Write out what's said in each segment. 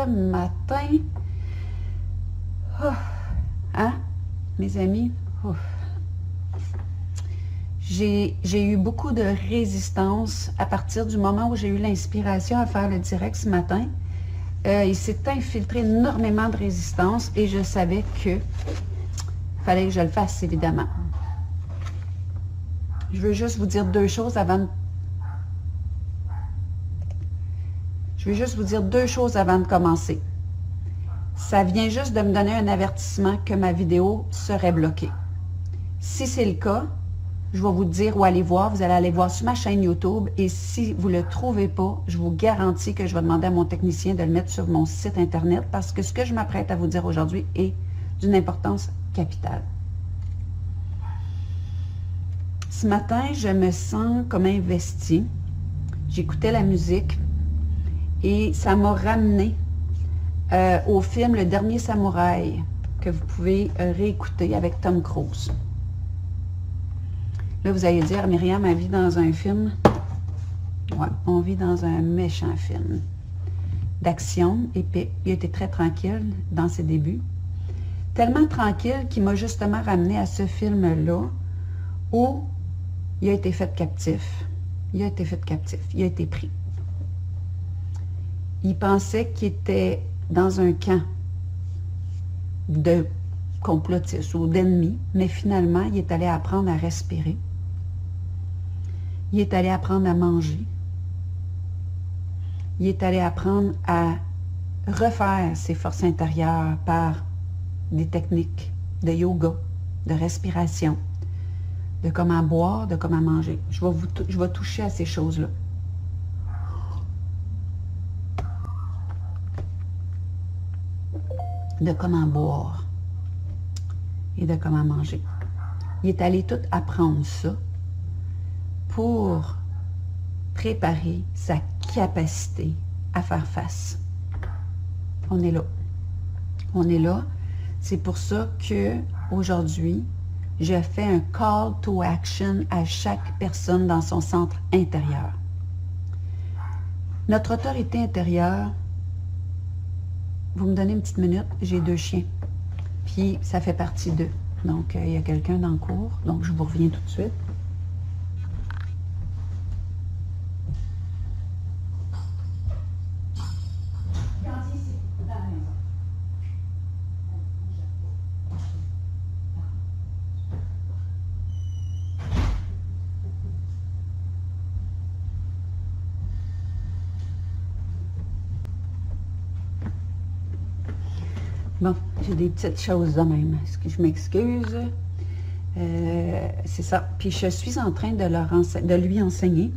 ce matin, hein, mes amis, j'ai eu beaucoup de résistance à partir du moment où j'ai eu l'inspiration à faire le direct ce matin. Il s'est infiltré énormément de résistance et je savais que fallait que je le fasse, évidemment. Je veux juste vous dire deux choses avant de... commencer. Ça vient juste de me donner un avertissement que ma vidéo serait bloquée. Si c'est le cas, je vais vous dire où aller voir. Vous allez aller voir sur ma chaîne YouTube. Et si vous ne le trouvez pas, je vous garantis que je vais demander à mon technicien de le mettre sur mon site Internet parce que ce que je m'apprête à vous dire aujourd'hui est d'une importance capitale. Ce matin, je me sens comme investie. J'écoutais la musique et ça m'a ramené au film Le Dernier Samouraï que vous pouvez réécouter avec Tom Cruise. Là, vous allez dire, Myriam, elle vit dans un film. Ouais, on vit dans un méchant film d'action. Et puis, il a été très tranquille dans ses débuts. Tellement tranquille qu'il m'a justement ramené à ce film-là où il a été fait captif. Il a été pris. Il pensait qu'il était dans un camp de complotistes ou d'ennemis, mais finalement, il est allé apprendre à respirer. Il est allé apprendre à manger. Il est allé apprendre à refaire ses forces intérieures par des techniques de yoga, de respiration, de comment boire, de comment manger. Je vais toucher à ces choses-là. De comment boire et de comment manger. Il est allé tout apprendre ça pour préparer sa capacité à faire face. On est là. On est là. C'est pour ça que aujourd'hui, je fais un call to action à chaque personne dans son centre intérieur. Notre autorité intérieure, vous me donnez une petite minute, j'ai 2 chiens. Puis ça fait partie d'eux. Donc, il y a quelqu'un dans le cours. Donc, je vous reviens tout de suite. Bon, j'ai des petites choses de même. Je m'excuse. C'est ça. Puis je suis en train de lui enseigner.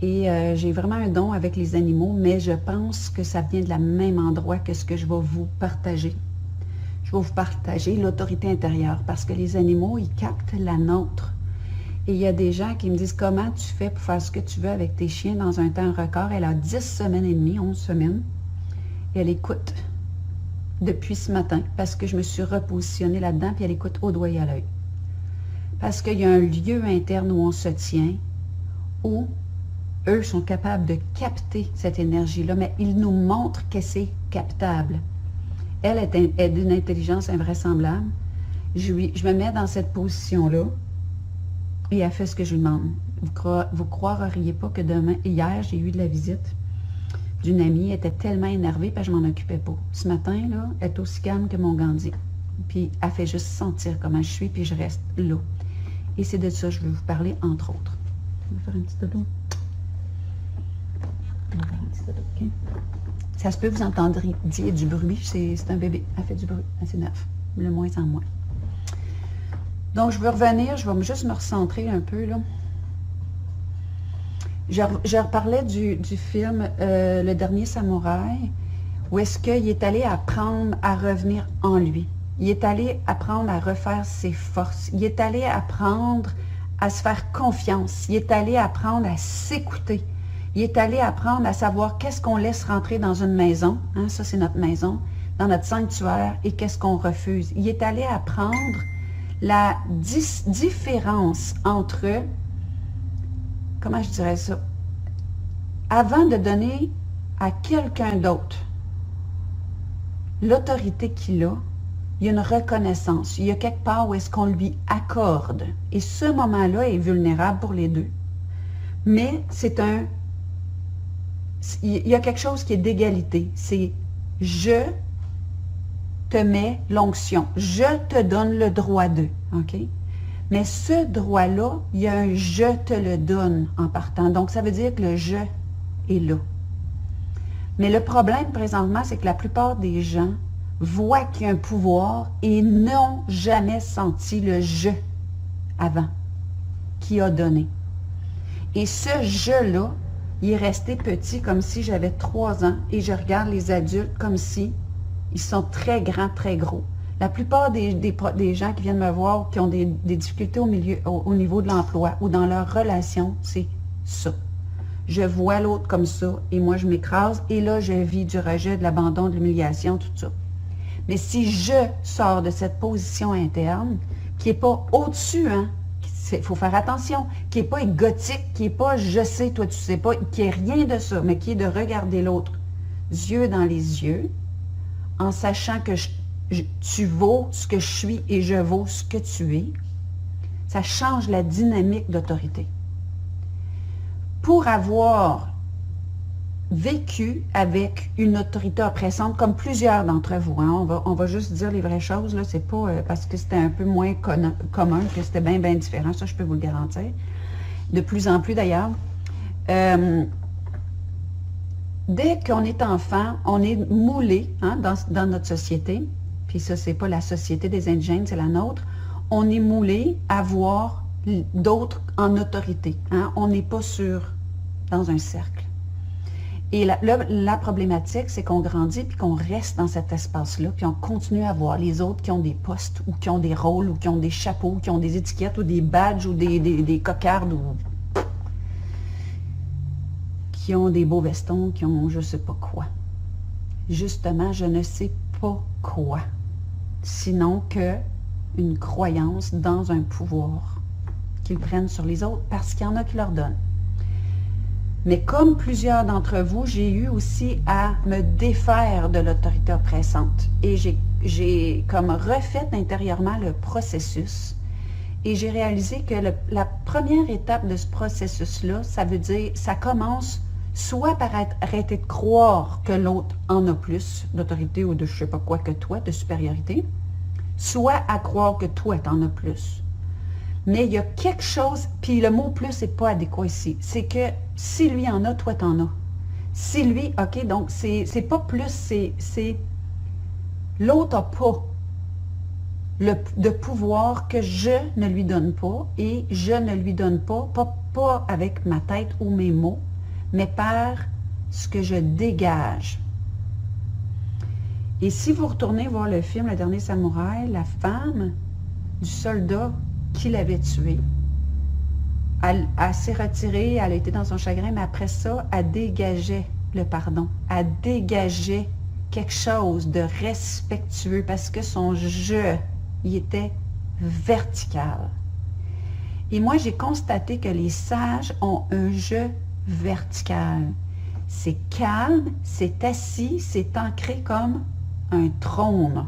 Et j'ai vraiment un don avec les animaux, mais je pense que ça vient de la même endroit que ce que je vais vous partager. Je vais vous partager l'autorité intérieure parce que les animaux, ils captent la nôtre. Et il y a des gens qui me disent comment tu fais pour faire ce que tu veux avec tes chiens dans un temps record. Elle a 10 semaines et demie, 11 semaines. Et elle écoute depuis ce matin parce que je me suis repositionnée là-dedans puis elle écoute au doigt et à l'œil. Parce qu'il y a un lieu interne où on se tient, où eux sont capables de capter cette énergie-là, mais ils nous montrent que c'est captable. Elle est d'une intelligence invraisemblable. Je me mets dans cette position-là et elle fait ce que je lui demande. Vous croiriez pas que hier, j'ai eu de la visite d'une amie, elle était tellement énervée parce que je m'en occupais pas. Ce matin, là, elle est aussi calme que mon Gandhi. Puis elle fait juste sentir comment je suis, puis je reste là. Et c'est de ça que je veux vous parler, entre autres. On va faire un petit dodo. Okay. Ça se peut, vous entendriez du bruit. C'est un bébé. Elle fait du bruit. Elle s'énerve. Le moins en moins. Donc, je veux revenir. Je vais juste me recentrer un peu, là. Je reparlais du film Le Dernier Samouraï, où est-ce qu'il est allé apprendre à revenir en lui. Il est allé apprendre à refaire ses forces. Il est allé apprendre à se faire confiance. Il est allé apprendre à s'écouter. Il est allé apprendre à savoir qu'est-ce qu'on laisse rentrer dans une maison. Hein, ça, c'est notre maison, dans notre sanctuaire, et qu'est-ce qu'on refuse. Il est allé apprendre la différence entre... Comment je dirais ça? Avant de donner à quelqu'un d'autre l'autorité qu'il a, il y a une reconnaissance. Il y a quelque part où est-ce qu'on lui accorde. Et ce moment-là est vulnérable pour les deux. Mais c'est un... Il y a quelque chose qui est d'égalité. C'est « je te mets l'onction. Je te donne le droit de. » OK? Mais ce droit-là, il y a un « je te le donne » en partant. Donc, ça veut dire que le « je » est là. Mais le problème présentement, c'est que la plupart des gens voient qu'il y a un pouvoir et n'ont jamais senti le « je » avant, qui a donné. Et ce « je » là, il est resté petit comme si j'avais 3 ans et je regarde les adultes comme si ils sont très grands, très gros. La plupart des gens qui viennent me voir, qui ont des difficultés au niveau de l'emploi ou dans leur relation, c'est ça. Je vois l'autre comme ça et moi je m'écrase et là je vis du rejet, de l'abandon, de l'humiliation, tout ça. Mais si je sors de cette position interne, qui n'est pas au-dessus, hein, il faut faire attention, qui n'est pas égotique, qui n'est pas je sais, toi tu sais pas, qui n'est rien de ça, mais qui est de regarder l'autre yeux dans les yeux, en sachant que tu vaux ce que je suis et je vaux ce que tu es, ça change la dynamique d'autorité. Pour avoir vécu avec une autorité oppressante, comme plusieurs d'entre vous, hein, on va juste dire les vraies choses, là, c'est pas parce que c'était un peu moins commun que c'était bien, bien différent, ça je peux vous le garantir, de plus en plus d'ailleurs. Dès qu'on est enfant, on est moulé hein, dans notre société, puis ça c'est pas la société des indigènes, c'est la nôtre, on est moulé à voir d'autres en autorité, hein, on n'est pas dans un cercle. Et la problématique, c'est qu'on grandit puis qu'on reste dans cet espace-là, puis on continue à voir les autres qui ont des postes, ou qui ont des rôles, ou qui ont des chapeaux, ou qui ont des étiquettes, ou des badges, ou des cocardes, ou qui ont des beaux vestons, qui ont je ne sais pas quoi. Justement, je ne sais pas quoi. Sinon que une croyance dans un pouvoir qu'ils prennent sur les autres, parce qu'il y en a qui leur donnent. Mais comme plusieurs d'entre vous, j'ai eu aussi à me défaire de l'autorité oppressante. Et j'ai comme refait intérieurement le processus. Et j'ai réalisé que la première étape de ce processus-là, ça veut dire, ça commence soit par arrêter de croire que l'autre en a plus d'autorité ou de je ne sais pas quoi que toi, de supériorité, soit à croire que toi, t'en as plus. Mais il y a quelque chose, puis le mot « plus » n'est pas adéquat ici, c'est que si lui en a, toi t'en as. Si lui, OK, donc c'est pas plus, c'est l'autre n'a pas de pouvoir que je ne lui donne pas, et je ne lui donne pas avec ma tête ou mes mots, mais par ce que je dégage. Et si vous retournez voir le film « Le Dernier Samouraï », la femme du soldat qui l'avait tué, elle s'est retirée, elle a été dans son chagrin, mais après ça, elle dégageait le pardon. Elle dégageait quelque chose de respectueux parce que son « je », il était vertical. Et moi, j'ai constaté que les sages ont un « je » vertical. C'est calme, c'est assis, c'est ancré comme un trône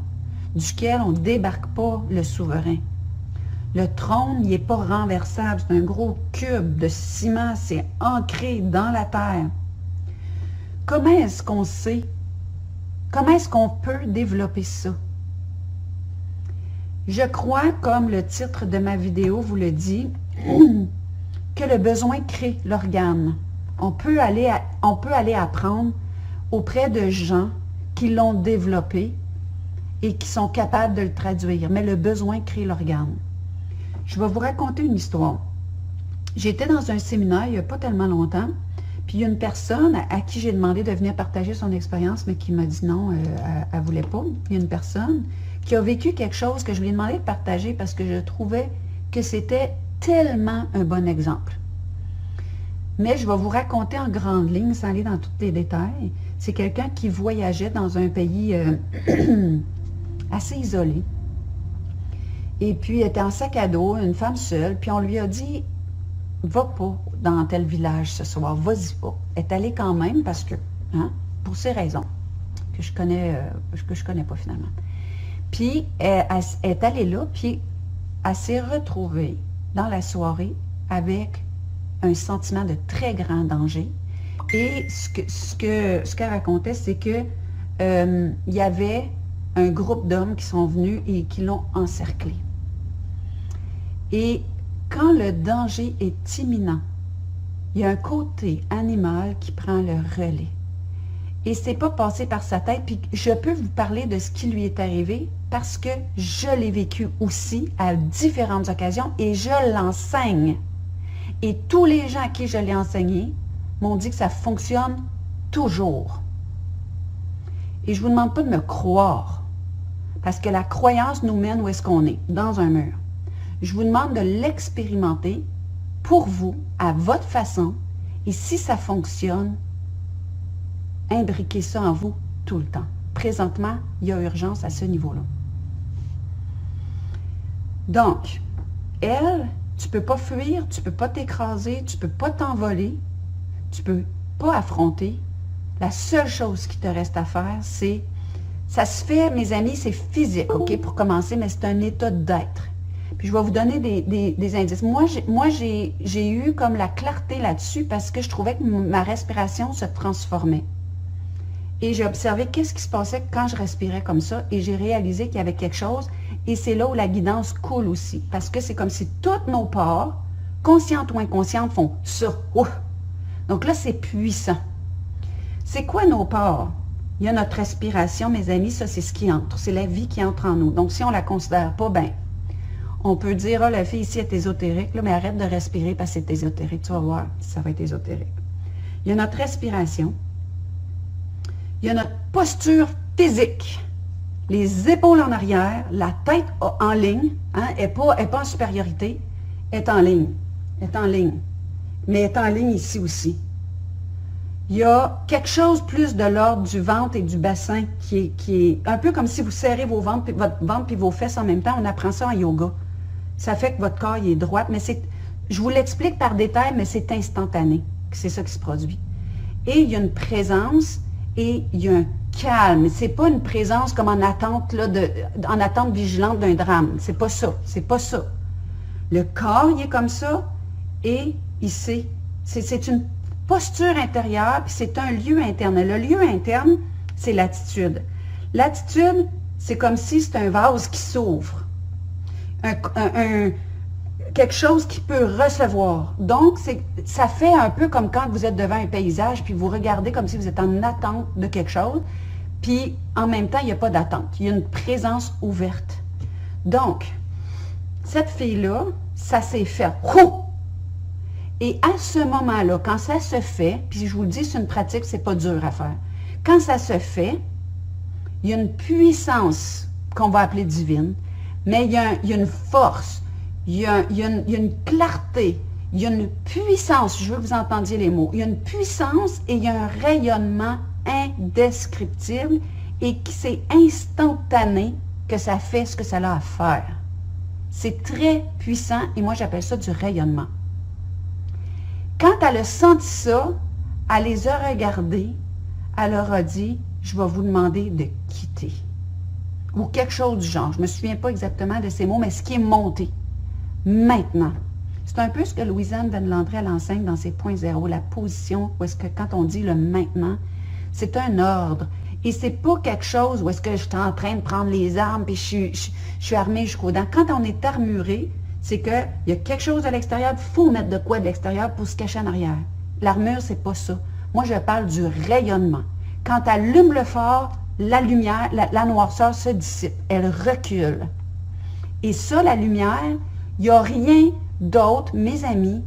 duquel on ne débarque pas le souverain. Le trône, il n'est pas renversable, c'est un gros cube de ciment, c'est ancré dans la terre. Comment est-ce qu'on sait? Comment est-ce qu'on peut développer ça? Je crois, comme le titre de ma vidéo vous le dit, que le besoin crée l'organe. On peut aller apprendre auprès de gens qui l'ont développé et qui sont capables de le traduire, mais le besoin crée l'organe. Je vais vous raconter une histoire. J'étais dans un séminaire il n'y a pas tellement longtemps, puis il y a une personne à qui j'ai demandé de venir partager son expérience, mais qui m'a dit non, elle ne voulait pas. Il y a une personne qui a vécu quelque chose que je lui ai demandé de partager parce que je trouvais que c'était tellement un bon exemple. Mais je vais vous raconter en grande ligne, sans aller dans tous les détails. C'est quelqu'un qui voyageait dans un pays assez isolé. Et puis, elle était en sac à dos, une femme seule, puis on lui a dit « Va pas dans tel village ce soir, vas-y pas. » Elle est allée quand même parce que, hein, pour ces raisons, que je connais pas finalement. Puis, elle est allée là, puis elle s'est retrouvée dans la soirée avec un sentiment de très grand danger. Et ce qu'elle racontait, c'est que il y avait un groupe d'hommes qui sont venus et qui l'ont encerclée. Et quand le danger est imminent, il y a un côté animal qui prend le relais. Et c'est pas passé par sa tête. Puis je peux vous parler de ce qui lui est arrivé parce que je l'ai vécu aussi à différentes occasions et je l'enseigne. Et tous les gens à qui je l'ai enseigné m'ont dit que ça fonctionne toujours. Et je ne vous demande pas de me croire, parce que la croyance nous mène où est-ce qu'on est, dans un mur. Je vous demande de l'expérimenter pour vous, à votre façon, et si ça fonctionne, imbriquez ça en vous tout le temps. Présentement, il y a urgence à ce niveau-là. Donc, elle, tu ne peux pas fuir, tu ne peux pas t'écraser, tu ne peux pas t'envoler, tu ne peux pas affronter. La seule chose qui te reste à faire, c'est, ça se fait, mes amis, c'est physique, OK, pour commencer, mais c'est un état d'être. Puis je vais vous donner des indices. Moi, j'ai eu comme la clarté là-dessus parce que je trouvais que ma respiration se transformait. Et j'ai observé qu'est-ce qui se passait quand je respirais comme ça et j'ai réalisé qu'il y avait quelque chose et c'est là où la guidance coule aussi. Parce que c'est comme si toutes nos parts, conscientes ou inconscientes, font ça. Ouf! Donc là, c'est puissant. C'est quoi nos parts? Il y a notre respiration, mes amis, ça c'est ce qui entre. C'est la vie qui entre en nous. Donc si on ne la considère pas, ben, on peut dire, ah, la fille ici est ésotérique, là, mais arrête de respirer parce que c'est ésotérique. Tu vas voir, ça va être ésotérique. Il y a notre respiration. Il y a notre posture physique. Les épaules en arrière, la tête en ligne, hein, elle n'est pas en supériorité, elle est en ligne. Elle est en ligne. Mais elle est en ligne ici aussi. Il y a quelque chose plus de l'ordre du ventre et du bassin qui est un peu comme si vous serrez votre ventre et vos fesses en même temps. On apprend ça en yoga. Ça fait que votre corps il est droit, mais je vous l'explique par détail, mais c'est instantané. C'est ça qui se produit. Et il y a une présence et il y a un calme. C'est pas une présence comme en attente, là, en attente vigilante d'un drame. C'est pas ça. C'est pas ça. Le corps, il est comme ça et il sait. C'est une posture intérieure, puis c'est un lieu interne. Le lieu interne, c'est l'attitude. L'attitude, c'est comme si c'est un vase qui s'ouvre. Quelque chose qui peut recevoir. Donc, ça fait un peu comme quand vous êtes devant un paysage, puis vous regardez comme si vous êtes en attente de quelque chose, puis en même temps, il n'y a pas d'attente. Il y a une présence ouverte. Donc, cette fille-là, ça s'est fait. Et à ce moment-là, quand ça se fait, puis je vous le dis, c'est une pratique, c'est pas dur à faire. Quand ça se fait, il y a une puissance qu'on va appeler divine, mais il y a une force, il y a une clarté, il y a une puissance, je veux que vous entendiez les mots, il y a une puissance et il y a un rayonnement indescriptible et qui c'est instantané que ça fait ce que ça a à faire. C'est très puissant et moi j'appelle ça du rayonnement. Quand elle a senti ça, elle les a regardés, elle leur a dit, je vais vous demander de quitter. Ou quelque chose du genre. Je ne me souviens pas exactement de ces mots, mais ce qui est monté. Maintenant. C'est un peu ce que Louise-Anne Venlandré, elle enseigne dans ses points zéro, la position, où est-ce que quand on dit le maintenant, c'est un ordre. Et c'est pas quelque chose où est-ce que je suis en train de prendre les armes et je suis armée jusqu'aux dents. Quand on est armuré, c'est qu'il y a quelque chose à l'extérieur, il faut mettre de quoi de l'extérieur pour se cacher en arrière. L'armure, c'est pas ça. Moi, je parle du rayonnement. Quand elle allume le phare, la lumière, la noirceur se dissipe. Elle recule. Et ça, la lumière, il n'y a rien d'autre, mes amis,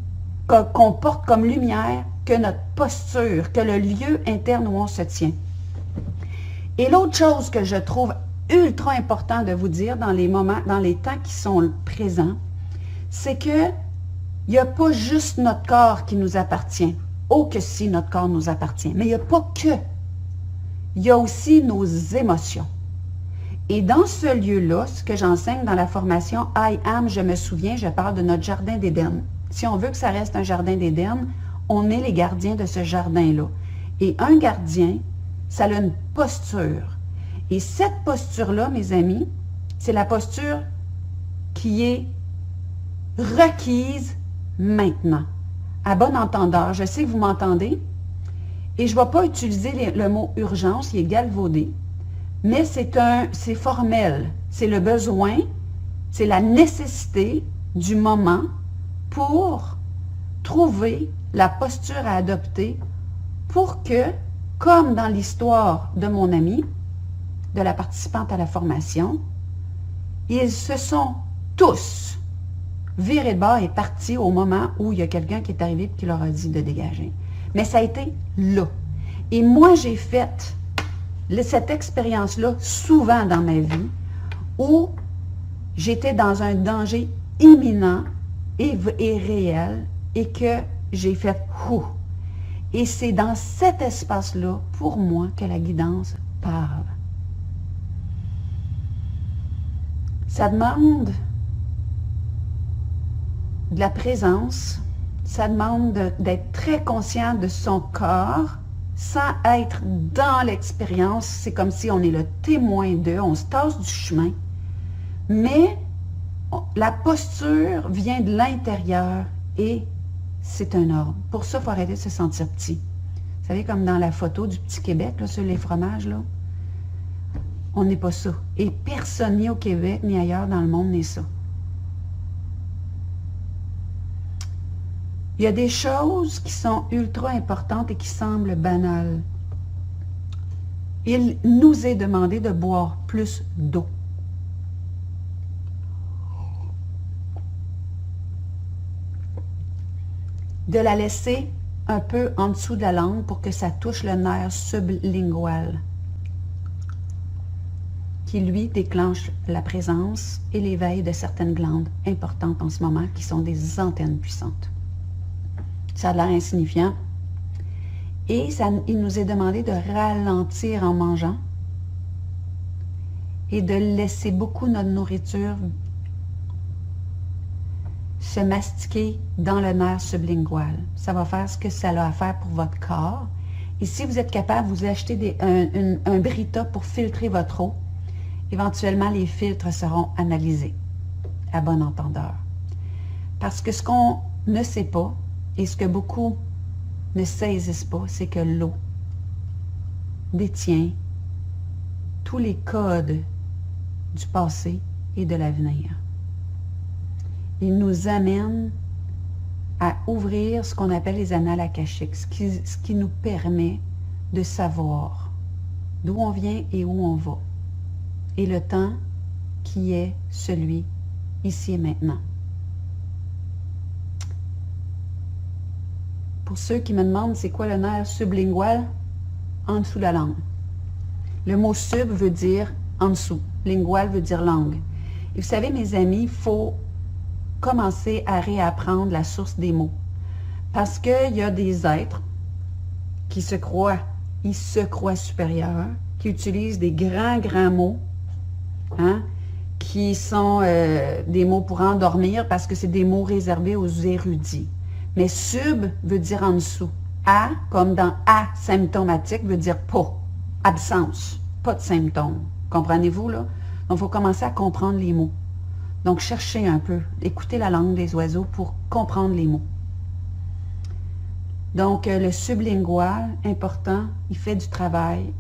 qu'on porte comme lumière que notre posture, que le lieu interne où on se tient. Et l'autre chose que je trouve ultra important de vous dire dans les moments, dans les temps qui sont présents, c'est que il n'y a pas juste notre corps qui nous appartient. Oh que si notre corps nous appartient. Mais il n'y a pas que. Il y a aussi nos émotions. Et dans ce lieu-là, ce que j'enseigne dans la formation I Am, je me souviens, je parle de notre jardin d'Éden. Si on veut que ça reste un jardin d'Éden, on est les gardiens de ce jardin-là. Et un gardien, Ça a une posture. Et cette posture-là, mes amis, c'est la posture qui est requise maintenant. À bon entendeur, je sais que vous m'entendez, et je ne vais pas utiliser le mot urgence, il est galvaudé, mais c'est formel, c'est le besoin, c'est la nécessité du moment pour trouver la posture à adopter pour que, comme dans l'histoire de mon ami, de la participante à la formation, ils se sont tous virés de bord et partis au moment où il y a quelqu'un qui est arrivé et qui leur a dit de dégager. Mais ça a été là. Et moi, j'ai fait cette expérience-là souvent dans ma vie où j'étais dans un danger imminent et réel et que j'ai fait « ouh ». Et c'est dans cet espace-là, pour moi, que la guidance parle. Ça demande de la présence, ça demande d'être très conscient de son corps sans être dans l'expérience. C'est comme si on est le témoin d'eux, on se tasse du chemin. Mais la posture vient de l'intérieur et c'est un ordre. Pour ça, il faut arrêter de se sentir petit. Vous savez, comme dans la photo du petit Québec, là, sur les fromages, là, on n'est pas ça. Et personne, ni au Québec, ni ailleurs dans le monde, n'est ça. Il y a des choses qui sont ultra importantes et qui semblent banales. Il nous est demandé de boire plus d'eau. De la laisser un peu en dessous de la langue pour que ça touche le nerf sublingual, qui lui déclenche la présence et l'éveil de certaines glandes importantes en ce moment, qui sont des antennes puissantes. Ça a l'air insignifiant. Et il nous est demandé de ralentir en mangeant et de laisser beaucoup notre nourriture se mastiquer dans le nerf sublingual. Ça va faire ce que ça a à faire pour votre corps. Et si vous êtes capable, vous achetez un Brita pour filtrer votre eau. Éventuellement, les filtres seront analysés à bon entendeur. Parce que ce qu'on ne sait pas, et ce que beaucoup ne saisissent pas, c'est que l'eau détient tous les codes du passé et de l'avenir. Il nous amène à ouvrir ce qu'on appelle les annales akashiques, ce qui nous permet de savoir d'où on vient et où on va, et le temps qui est celui ici et maintenant. Pour ceux qui me demandent c'est quoi le nerf sublingual, en dessous de la langue. Le mot sub veut dire en dessous, lingual veut dire langue. Et vous savez, mes amis, il faut commencer à réapprendre la source des mots. Parce qu'il y a des êtres qui se croient supérieurs, qui utilisent des grands mots, hein, qui sont des mots pour endormir parce que c'est des mots réservés aux érudits. Mais sub veut dire en dessous. A, comme dans asymptomatique, veut dire pas. Absence. Pas de symptômes. Comprenez-vous, là? Donc, il faut commencer à comprendre les mots. Donc, cherchez un peu. Écoutez la langue des oiseaux pour comprendre les mots. Donc, le sublingual, important, il fait du travail.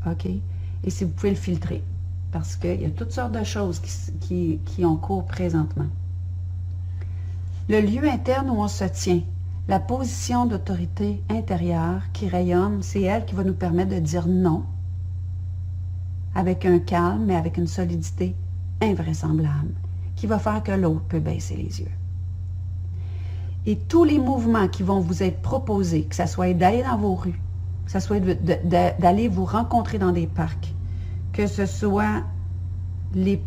OK? Et si vous pouvez le filtrer. Parce qu'il y a toutes sortes de choses qui ont cours présentement. Le lieu interne où on se tient, la position d'autorité intérieure qui rayonne, c'est elle qui va nous permettre de dire non avec un calme, mais avec une solidité invraisemblable, qui va faire que l'autre peut baisser les yeux. Et tous les mouvements qui vont vous être proposés, que ce soit d'aller dans vos rues, que ce soit d'aller vous rencontrer dans des parcs, que ce soit les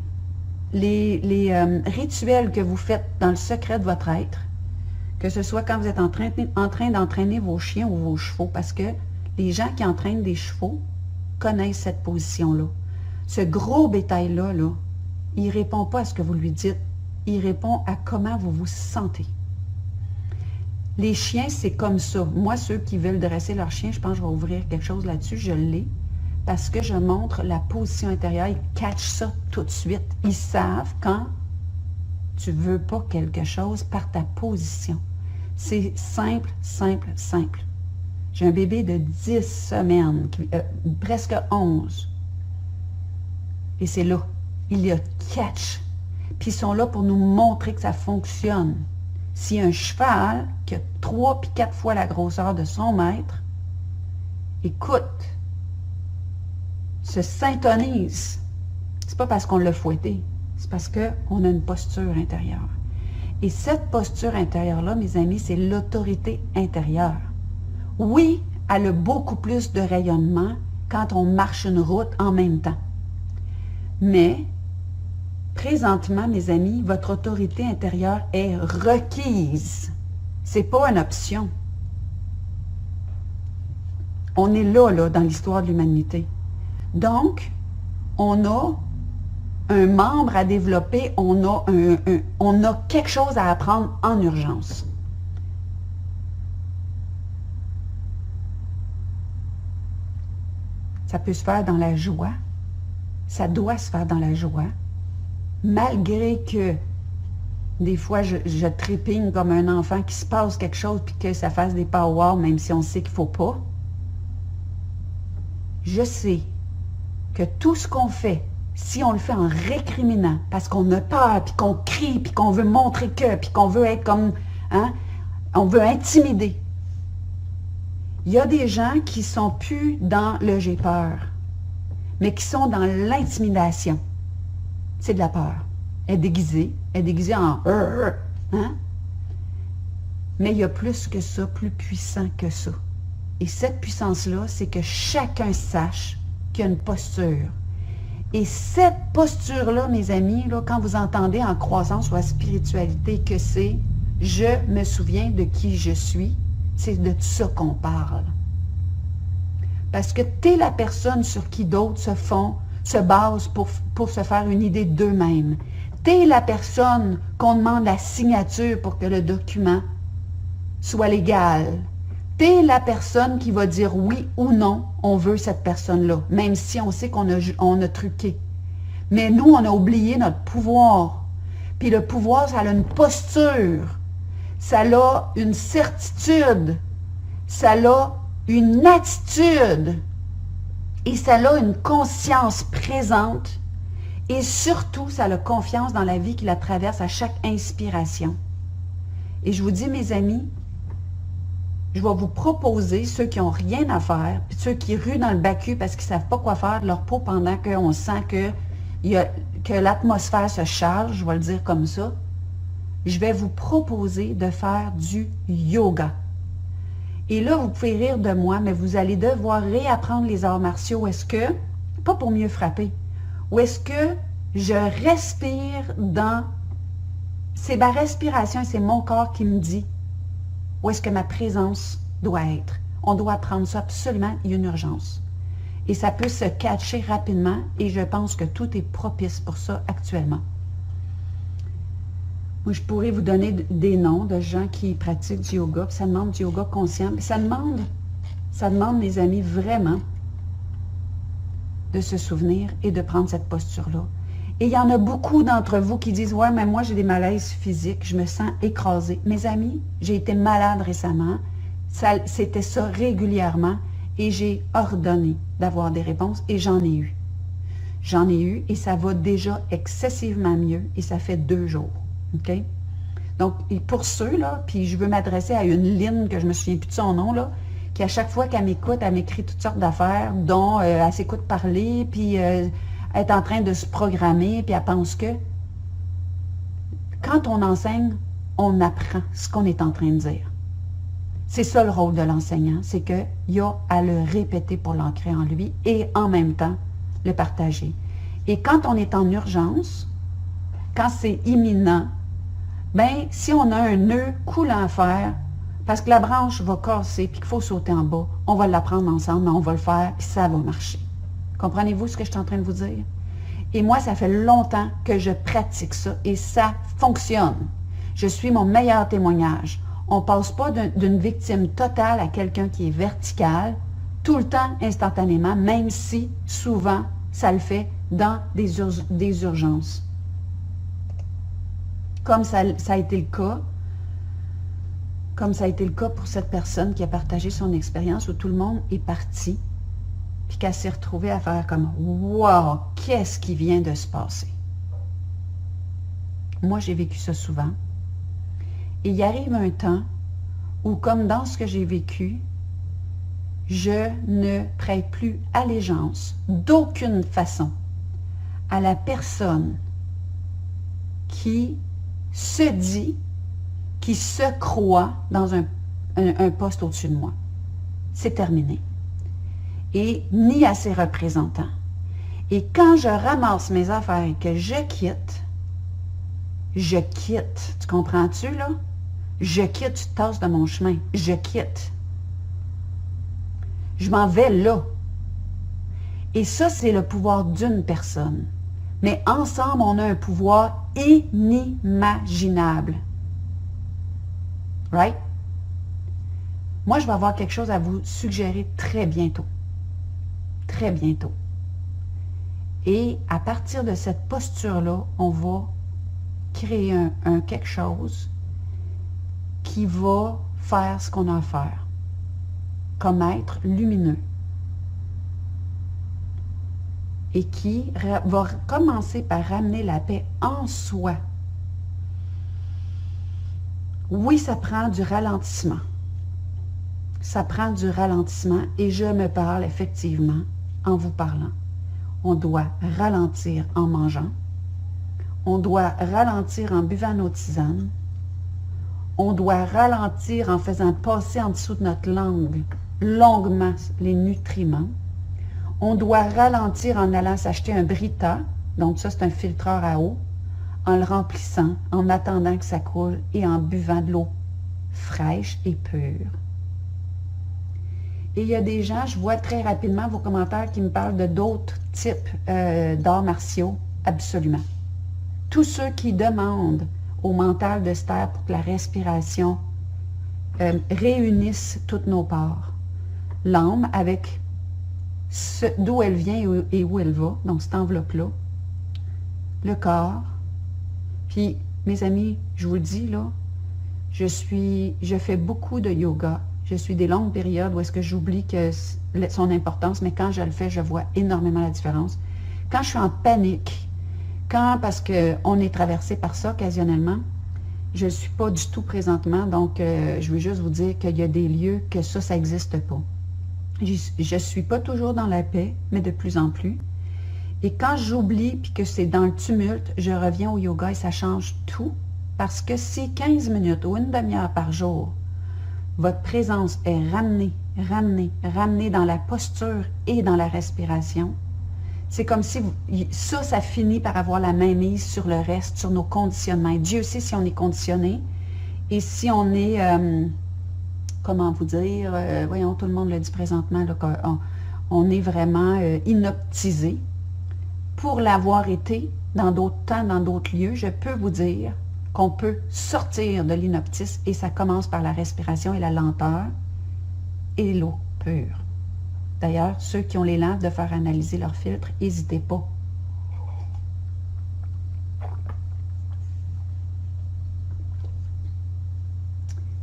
rituels que vous faites dans le secret de votre être, que ce soit quand vous êtes en train d'entraîner vos chiens ou vos chevaux, parce que les gens qui entraînent des chevaux connaissent cette position-là. Ce gros bétail-là, il ne répond pas à ce que vous lui dites, il répond à comment vous vous sentez. Les chiens, c'est comme ça. Moi, ceux qui veulent dresser leurs chiens, je pense que je vais ouvrir quelque chose là-dessus, je l'ai. parce que je montre la position intérieure. Ils catchent ça tout de suite. Ils savent quand tu ne veux pas quelque chose par ta position. C'est simple, simple, simple. J'ai un bébé de 10 semaines, presque 11. Et c'est là. Il y a catch. Puis ils sont là pour nous montrer que ça fonctionne. Si un cheval qui a 3 puis 4 fois la grosseur de son maître, écoute, se syntonise, c'est pas parce qu'on l'a fouetté, c'est parce qu'on a une posture intérieure. Et cette posture intérieure-là, mes amis, c'est l'autorité intérieure. Oui, elle a beaucoup plus de rayonnement quand on marche une route en même temps. Mais, présentement, mes amis, votre autorité intérieure est requise. C'est pas une option. On est là, dans l'histoire de l'humanité. Donc, on a un membre à développer, on a quelque chose à apprendre en urgence. Ça peut se faire dans la joie. Ça doit se faire dans la joie. Malgré que des fois, je trépigne comme un enfant qui se passe quelque chose puis que ça fasse des power, même si on sait qu'il ne faut pas. Je sais que tout ce qu'on fait, si on le fait en récriminant, parce qu'on a peur, puis qu'on crie, puis qu'on veut montrer que, puis qu'on veut être comme, hein, on veut intimider. Il y a des gens qui ne sont plus dans le « j'ai peur », mais qui sont dans l'intimidation. C'est de la peur. Elle est déguisée en « hein? Mais il y a plus que ça, plus puissant que ça. Et cette puissance-là, c'est que chacun sache qu'il y a une posture. Et cette posture-là, mes amis, là, quand vous entendez en croissance ou en spiritualité que c'est « je me souviens de qui je suis », c'est de ça qu'on parle. Parce que tu es la personne sur qui d'autres se basent pour se faire une idée d'eux-mêmes. Tu es la personne qu'on demande la signature pour que le document soit légal. Tu es la personne qui va dire oui ou non, on veut cette personne-là, même si on sait qu'on a truqué. Mais nous, on a oublié notre pouvoir. Puis le pouvoir, ça a une posture. Ça a une certitude, ça a une attitude et ça a une conscience présente et surtout, ça a confiance dans la vie qui la traverse à chaque inspiration. Et je vous dis, mes amis, je vais vous proposer, ceux qui n'ont rien à faire, puis ceux qui ruent dans le bacu parce qu'ils ne savent pas quoi faire de leur peau pendant qu'on sent que l'atmosphère se charge, je vais le dire comme ça, je vais vous proposer de faire du yoga. Et là, vous pouvez rire de moi, mais vous allez devoir réapprendre les arts martiaux. Est-ce que, pas pour mieux frapper, ou est-ce que je respire dans... C'est ma respiration et c'est mon corps qui me dit où est-ce que ma présence doit être. On doit apprendre ça absolument, il y a une urgence. Et ça peut se catcher rapidement et je pense que tout est propice pour ça actuellement. Moi, je pourrais vous donner des noms de gens qui pratiquent du yoga, puis ça demande du yoga conscient. Puis ça demande, mes amis, vraiment de se souvenir et de prendre cette posture-là. Et il y en a beaucoup d'entre vous qui disent « Ouais, mais moi, j'ai des malaises physiques, je me sens écrasée. » Mes amis, j'ai été malade récemment, c'était ça régulièrement, et j'ai ordonné d'avoir des réponses, et j'en ai eu. J'en ai eu, et ça va déjà excessivement mieux, et ça fait 2 jours. OK? Donc, et pour ceux, là, puis je veux m'adresser à une Lynn, que je ne me souviens plus de son nom, là, qui à chaque fois qu'elle m'écoute, elle m'écrit toutes sortes d'affaires, dont elle s'écoute parler, puis elle est en train de se programmer, puis elle pense que quand on enseigne, on apprend ce qu'on est en train de dire. C'est ça le rôle de l'enseignant, c'est qu'il y a à le répéter pour l'ancrer en lui et en même temps le partager. Et quand on est en urgence, quand c'est imminent, bien, si on a un nœud coulant à faire, parce que la branche va casser puis qu'il faut sauter en bas, on va l'apprendre ensemble, mais on va le faire puis ça va marcher. Comprenez-vous ce que je suis en train de vous dire? Et moi, ça fait longtemps que je pratique ça et ça fonctionne. Je suis mon meilleur témoignage. On ne passe pas d'une victime totale à quelqu'un qui est vertical. tout le temps instantanément, même si souvent ça le fait dans des urgences. Comme ça a été le cas. Comme ça a été le cas pour cette personne qui a partagé son expérience où tout le monde est parti, puis qu'elle s'est retrouvée à faire comme « Wow, qu'est-ce qui vient de se passer? » Moi, j'ai vécu ça souvent. Et il arrive un temps où, comme dans ce que j'ai vécu, je ne prête plus allégeance d'aucune façon à la personne qui se dit, qui se croit dans un poste au-dessus de moi. C'est terminé. Et ni à ses représentants. Et quand je ramasse mes affaires et que je quitte. Tu comprends-tu, là? Je quitte, tu te tasses de mon chemin. Je quitte. Je m'en vais là. Et ça, c'est le pouvoir d'une personne. Mais ensemble, on a un pouvoir inimaginable. Right? Moi, je vais avoir quelque chose à vous suggérer très bientôt. Très bientôt. Et à partir de cette posture-là, on va créer quelque chose qui va faire ce qu'on a à faire. Comme être lumineux. Et qui va commencer par ramener la paix en soi. Oui, ça prend du ralentissement. Ça prend du ralentissement et je me parle effectivement en vous parlant. On doit ralentir en mangeant. On doit ralentir en buvant nos tisanes. On doit ralentir en faisant passer en dessous de notre langue longuement les nutriments. On doit ralentir en allant s'acheter un Brita, donc ça c'est un filtreur à eau, en le remplissant, en attendant que ça coule et en buvant de l'eau fraîche et pure. Et il y a des gens, je vois très rapidement vos commentaires qui me parlent de d'autres types d'arts martiaux, absolument. Tous ceux qui demandent au mental de se taire pour que la respiration réunisse toutes nos parts. L'âme avec d'où elle vient et où elle va, donc cette enveloppe-là, le corps. Puis, mes amis, je vous le dis, là, je fais beaucoup de yoga. Je suis des longues périodes où est-ce que j'oublie son importance, mais quand je le fais, je vois énormément la différence. Quand je suis en panique, parce qu'on est traversé par ça occasionnellement, je ne suis pas du tout présentement, donc je veux juste vous dire qu'il y a des lieux que ça n'existe pas. Je ne suis pas toujours dans la paix, mais de plus en plus. Et quand j'oublie puis que c'est dans le tumulte, je reviens au yoga et ça change tout. Parce que si 15 minutes ou une demi-heure par jour, votre présence est ramenée dans la posture et dans la respiration, c'est comme si ça finit par avoir la mainmise sur le reste, sur nos conditionnements. Et Dieu sait si on est conditionné et si on est... comment vous dire, voyons, tout le monde le dit présentement, là, on est vraiment inoptisé. Pour l'avoir été dans d'autres temps, dans d'autres lieux, je peux vous dire qu'on peut sortir de l'inoptisme et ça commence par la respiration et la lenteur et l'eau pure. D'ailleurs, ceux qui ont l'élan de faire analyser leur filtre, n'hésitez pas.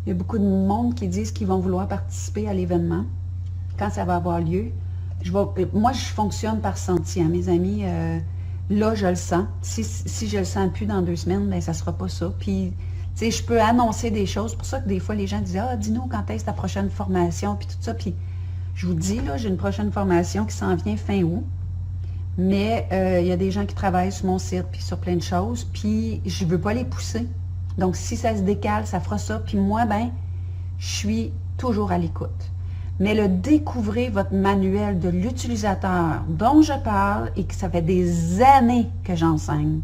Il y a beaucoup de monde qui disent qu'ils vont vouloir participer à l'événement quand ça va avoir lieu. Moi, je fonctionne par senti, hein, mes amis. Là, je le sens. Si je le sens plus dans 2 semaines, ben, ça ne sera pas ça. Puis, tu sais, je peux annoncer des choses. C'est pour ça que des fois, les gens disent « Ah, dis-nous quand est-ce ta prochaine formation? » Puis tout ça. Puis, je vous dis, là, j'ai une prochaine formation qui s'en vient fin août. Mais il y a des gens qui travaillent sur mon site puis sur plein de choses. Puis, je ne veux pas les pousser. Donc, si ça se décale, ça fera ça. Puis moi, ben, je suis toujours à l'écoute. Mais le découvrez votre manuel de l'utilisateur dont je parle et que ça fait des années que j'enseigne,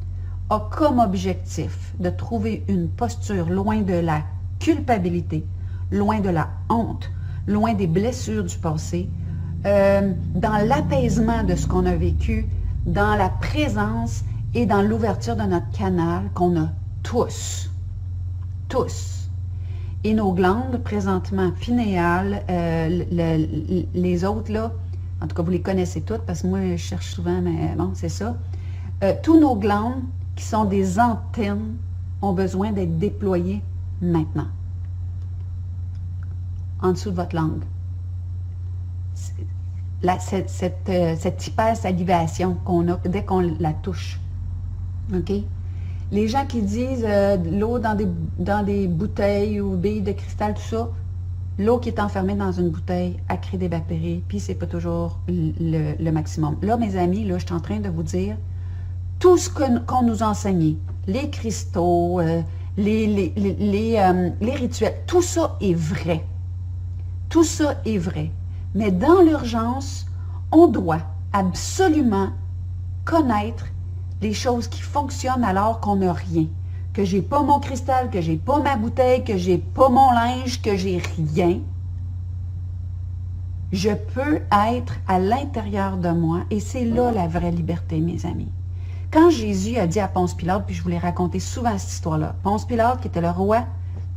a comme objectif de trouver une posture loin de la culpabilité, loin de la honte, loin des blessures du passé, dans l'apaisement de ce qu'on a vécu, dans la présence et dans l'ouverture de notre canal qu'on a tous. Tous. Et nos glandes, présentement, pinéales, les autres, là, en tout cas, vous les connaissez toutes, parce que moi, je cherche souvent, mais bon, c'est ça. Tous nos glandes, qui sont des antennes, ont besoin d'être déployées maintenant. En dessous de votre langue. Cette hypersalivation qu'on a dès qu'on la touche. OK? Les gens qui disent l'eau dans des bouteilles ou billes de cristal, tout ça, l'eau qui est enfermée dans une bouteille, elle crée d'évaporer, puis c'est pas toujours le maximum. Là, mes amis, là, je suis en train de vous dire tout ce qu'on nous enseignait, les cristaux, les rituels, tout ça est vrai. Tout ça est vrai. Mais dans l'urgence, on doit absolument connaître les choses qui fonctionnent alors qu'on n'a rien. Que j'ai pas mon cristal, que j'ai pas ma bouteille, que j'ai pas mon linge, que j'ai rien. Je peux être à l'intérieur de moi et c'est là la vraie liberté, mes amis. Quand Jésus a dit à Ponce Pilate, puis je vous l'ai raconté souvent cette histoire-là, Ponce Pilate qui était le roi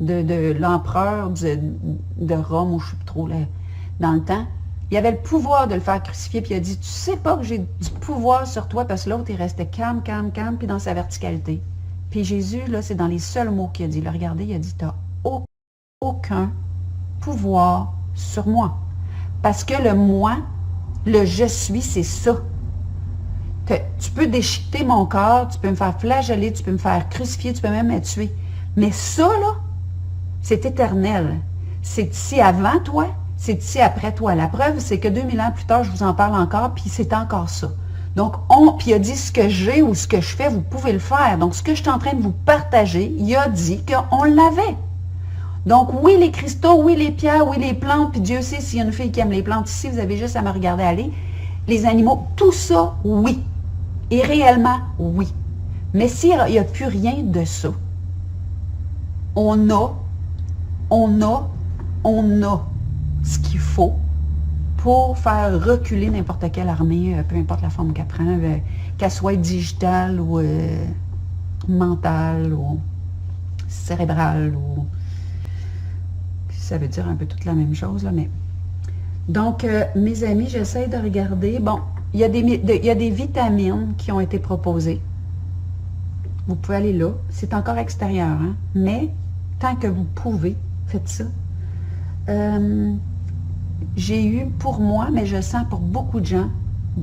de l'empereur de Rome, ou je ne sais plus trop, là, dans le temps, il avait le pouvoir de le faire crucifier, puis il a dit, tu sais pas que j'ai du pouvoir sur toi, parce que l'autre, il restait calme, puis dans sa verticalité. Puis Jésus, là, c'est dans les seuls mots qu'il a dit. Là, regardez, il a dit, tu n'as aucun pouvoir sur moi. Parce que le moi, le je suis, c'est ça. Tu peux déchiqueter mon corps, tu peux me faire flageller, tu peux me faire crucifier, tu peux même me tuer. Mais ça, là, c'est éternel. C'est ici avant toi, c'est ici après toi. La preuve, c'est que 2000 ans plus tard, je vous en parle encore, puis c'est encore ça. Donc, puis il a dit ce que j'ai ou ce que je fais, vous pouvez le faire. Donc, ce que je suis en train de vous partager, il a dit qu'on l'avait. Donc, oui, les cristaux, oui, les pierres, oui, les plantes, puis Dieu sait s'il y a une fille qui aime les plantes ici, vous avez juste à me regarder aller. Les animaux, tout ça, oui. Et réellement, oui. Mais s'il n'y a plus rien de ça, on a ce qu'il faut pour faire reculer n'importe quelle armée, peu importe la forme qu'elle prend, qu'elle soit digitale ou mentale ou cérébrale ou... Ça veut dire un peu toute la même chose, là, mais... Donc, mes amis, j'essaie de regarder. Bon, il y a des vitamines qui ont été proposées. Vous pouvez aller là. C'est encore extérieur, hein? Mais, tant que vous pouvez, faites ça. J'ai eu pour moi, mais je sens pour beaucoup de gens,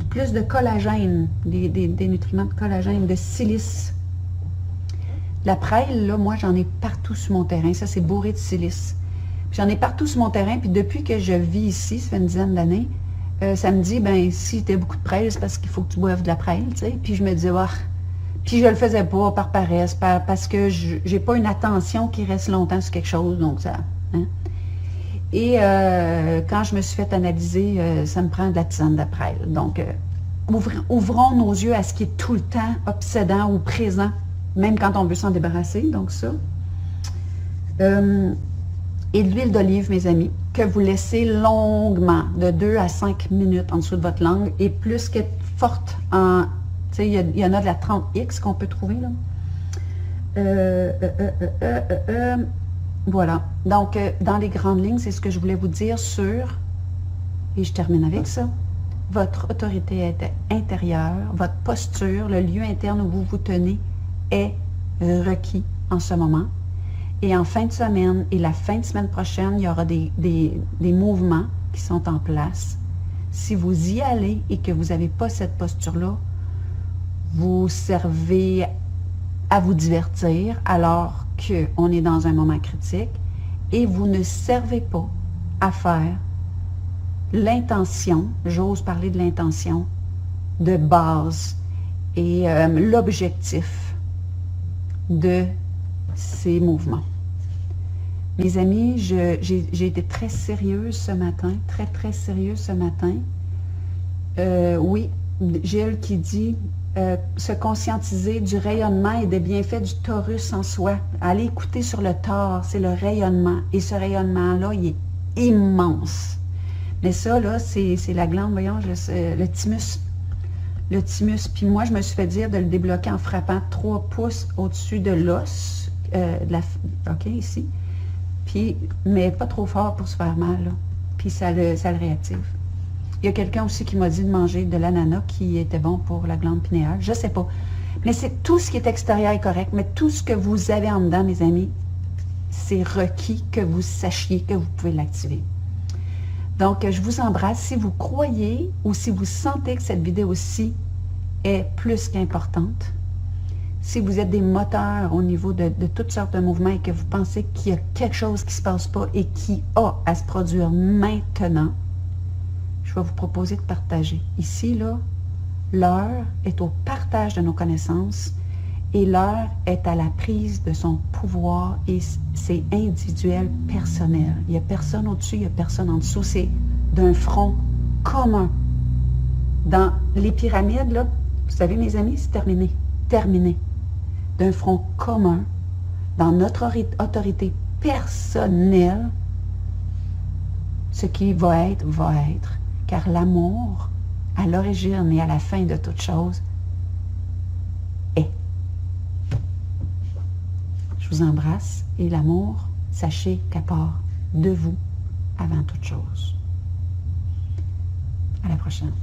plus de collagène, des nutriments de collagène, de silice. La prêle, là, moi, j'en ai partout sur mon terrain. Ça, c'est bourré de silice. J'en ai partout sur mon terrain, puis depuis que je vis ici, ça fait une dizaine d'années, ça me dit, ben si tu as beaucoup de prêle, c'est parce qu'il faut que tu boives de la prêle, tu sais. Puis je me disais, puis je le faisais pas par paresse, parce que j'ai pas une attention qui reste longtemps sur quelque chose, donc ça... Hein? Et quand je me suis fait analyser, ça me prend de la tisane de prêle. Donc, ouvrons nos yeux à ce qui est tout le temps obsédant ou présent, même quand on veut s'en débarrasser, donc ça. Et de l'huile d'olive, mes amis, que vous laissez longuement, de 2 à 5 minutes en dessous de votre langue, et plus qu'elle est forte en... Tu sais, il y en a de la 30X qu'on peut trouver, là. Voilà. Donc, dans les grandes lignes, c'est ce que je voulais vous dire sur, et je termine avec ça, votre autorité intérieure, votre posture, le lieu interne où vous vous tenez est requis en ce moment. Et en fin de semaine et la fin de semaine prochaine, il y aura des mouvements qui sont en place. Si vous y allez et que vous n'avez pas cette posture-là, vous servez à vous divertir alors qu'on est dans un moment critique et vous ne servez pas à faire l'intention, j'ose parler de l'intention, de base et l'objectif de ces mouvements. Mes amis, j'ai été très sérieuse ce matin, très sérieuse ce matin. Oui, Gilles qui dit se conscientiser du rayonnement et des bienfaits du taurus en soi. Allez écouter sur le taure, c'est le rayonnement. Et ce rayonnement-là, il est immense. Mais ça, là, c'est la glande, voyons, le thymus. Le thymus. Puis moi, je me suis fait dire de le débloquer en frappant 3 pouces au-dessus de l'os. OK, ici. Puis, mais pas trop fort pour se faire mal, là. Puis ça le réactive. Il y a quelqu'un aussi qui m'a dit de manger de l'ananas qui était bon pour la glande pinéale. Je sais pas. Mais c'est tout ce qui est extérieur est correct. Mais tout ce que vous avez en dedans, mes amis, c'est requis que vous sachiez que vous pouvez l'activer. Donc, je vous embrasse. Si vous croyez ou si vous sentez que cette vidéo-ci est plus qu'importante, si vous êtes des moteurs au niveau de toutes sortes de mouvements et que vous pensez qu'il y a quelque chose qui ne se passe pas et qui a à se produire maintenant, je vais vous proposer de partager. Ici, là, l'heure est au partage de nos connaissances et l'heure est à la prise de son pouvoir et c'est individuel, personnel. Il n'y a personne au-dessus, il n'y a personne en dessous. C'est d'un front commun. Dans les pyramides, là, vous savez, mes amis, c'est terminé. Terminé. D'un front commun, dans notre autorité personnelle, ce qui va être, car l'amour, à l'origine et à la fin de toute chose, est. Je vous embrasse et l'amour, sachez qu'à part de vous, avant toute chose. À la prochaine.